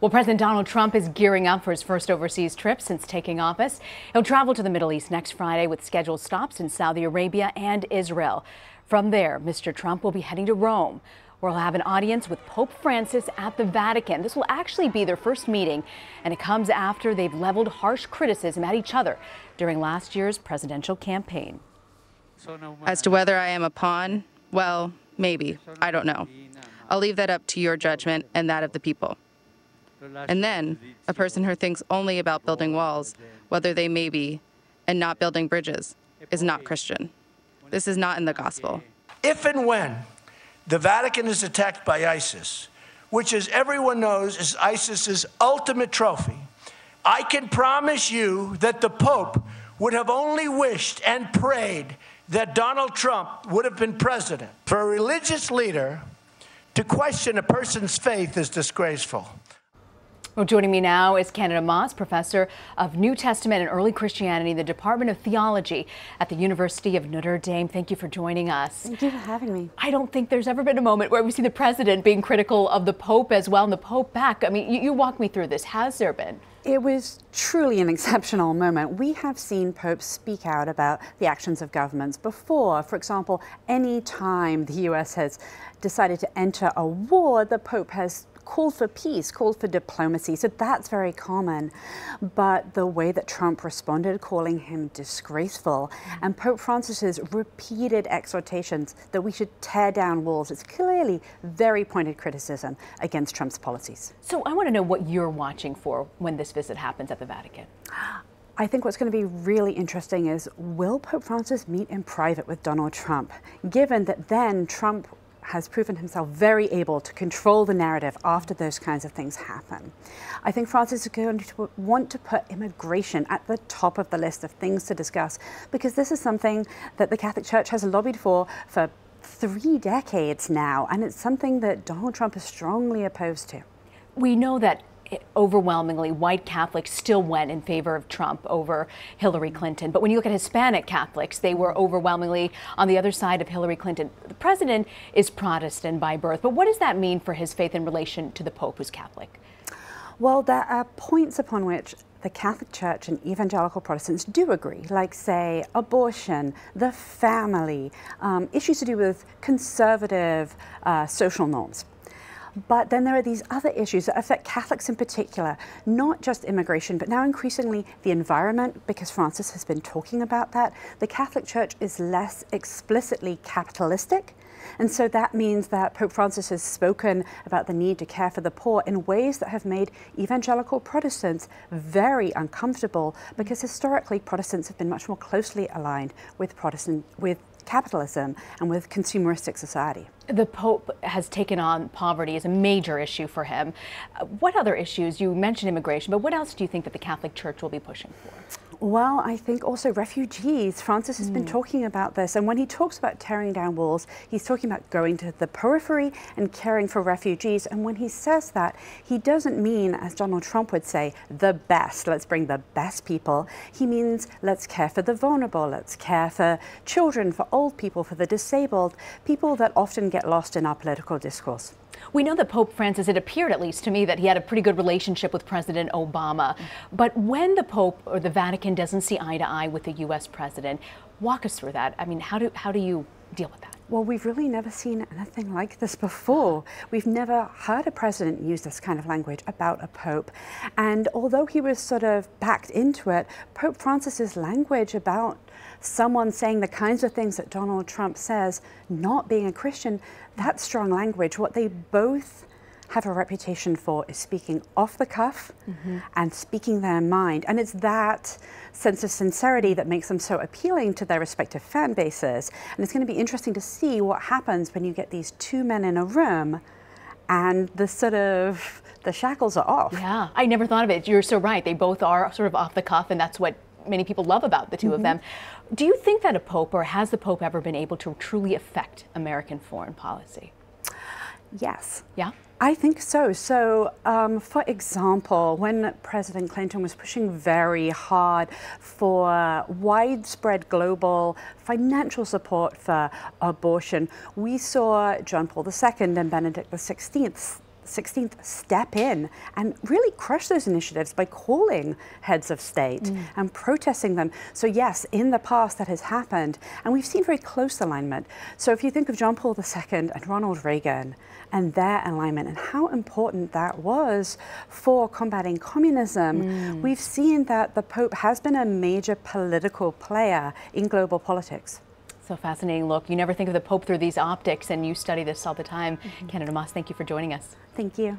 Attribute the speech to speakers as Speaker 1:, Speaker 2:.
Speaker 1: Well, President Donald Trump is gearing up for his first overseas trip since taking office. He'll travel to the Middle East next Friday with scheduled stops in Saudi Arabia and Israel. From there, Mr. Trump will be heading to Rome, where he'll have an audience with Pope Francis at the Vatican. This will actually be their first meeting, and it comes after they've leveled harsh criticism at each other during last year's presidential campaign.
Speaker 2: As to whether I am a pawn, well, maybe. I don't know. I'll leave that up to your judgment and that of the people. And then, a person who thinks only about building walls, whether they may be, and not building bridges, is not Christian. This is not in the gospel.
Speaker 3: If and when the Vatican is attacked by ISIS, which, as everyone knows, is ISIS's ultimate trophy, I can promise you that the Pope would have only wished and prayed that Donald Trump would have been president. For a religious leader to question a person's faith is disgraceful.
Speaker 1: Well, joining me now is Candida Moss, professor of New Testament and Early Christianity in the Department of Theology at the University of Notre Dame. Thank you for joining us.
Speaker 4: Thank you for having me.
Speaker 1: I don't think there's ever been a moment where we see the president being critical of the Pope as well, and the Pope back. I mean, you walk me through this. Has there been?
Speaker 4: It was truly an exceptional moment. We have seen popes speak out about the actions of governments before. For example, any time the U.S. has decided to enter a war, the Pope has called for peace, called for diplomacy. So that's very common. But the way that Trump responded, calling him disgraceful, and Pope Francis's repeated exhortations that we should tear down walls, it's clearly very pointed criticism against Trump's policies.
Speaker 1: So I want to know what you're watching for when this visit happens at the Vatican.
Speaker 4: I think what's going to be really interesting is, will Pope Francis meet in private with Donald Trump, given that then Trump has proven himself very able to control the narrative after those kinds of things happen. I think Francis is going to want to put immigration at the top of the list of things to discuss, because this is something that the Catholic Church has lobbied for 3 decades now, and it's something that Donald Trump is strongly opposed to.
Speaker 1: We know that overwhelmingly white Catholics still went in favor of Trump over Hillary Clinton. But when you look at Hispanic Catholics, they were overwhelmingly on the other side of Hillary Clinton. The president is Protestant by birth, but what does that mean for his faith in relation to the Pope, who's Catholic?
Speaker 4: Well, there are points upon which the Catholic Church and evangelical Protestants do agree, like, say, abortion, the family, issues to do with conservative social norms. But then there are these other issues that affect Catholics in particular, not just immigration, but now increasingly the environment, because Francis has been talking about that. The Catholic Church is less explicitly capitalistic, and so that means that Pope Francis has spoken about the need to care for the poor in ways that have made evangelical Protestants very uncomfortable, because historically Protestants have been much more closely aligned with capitalism and with consumeristic society.
Speaker 1: The Pope has taken on poverty as a major issue for him. What other issues? You mentioned immigration, but what else do you think that the Catholic Church will be pushing for?
Speaker 4: Well, I think also refugees. Francis has been talking about this, and when he talks about tearing down walls, he's talking about going to the periphery and caring for refugees. And when he says that, he doesn't mean, as Donald Trump would say, the best. Let's bring the best people. He means let's care for the vulnerable, let's care for children, for old people, for the disabled, people that often get lost in our political discourse.
Speaker 1: We know that Pope Francis, it appeared at least to me, that he had a pretty good relationship with President Obama. But when the Pope or the Vatican doesn't see eye to eye with the U.S. president, walk us through that. I mean, how do you deal with that?
Speaker 4: Well, we've really never seen anything like this before. We've never heard a president use this kind of language about a pope. And although he was sort of backed into it, Pope Francis's language about someone saying the kinds of things that Donald Trump says, not being a Christian, that's strong language. What they both have a reputation for is speaking off the cuff and speaking their mind. And it's that sense of sincerity that makes them so appealing to their respective fan bases. And it's going to be interesting to see what happens when you get these two men in a room and the shackles are off.
Speaker 1: Yeah, I never thought of it. You're so right. They both are sort of off the cuff, and that's what many people love about the two of them. Do you think that a pope, or has the Pope ever been able to truly affect American foreign policy?
Speaker 4: Yes.
Speaker 1: Yeah?
Speaker 4: I think so. So, for example, when President Clinton was pushing very hard for widespread global financial support for abortion, we saw John Paul II and Benedict XVI XVI step in and really crush those initiatives by calling heads of state and protesting them. So yes, in the past that has happened, and we've seen very close alignment. So if you think of John Paul II and Ronald Reagan and their alignment and how important that was for combating communism, we've seen that the Pope has been a major political player in global politics.
Speaker 1: So fascinating look. You never think of the Pope through these optics, and you study this all the time. Candida Moss, thank you for joining us.
Speaker 4: Thank you.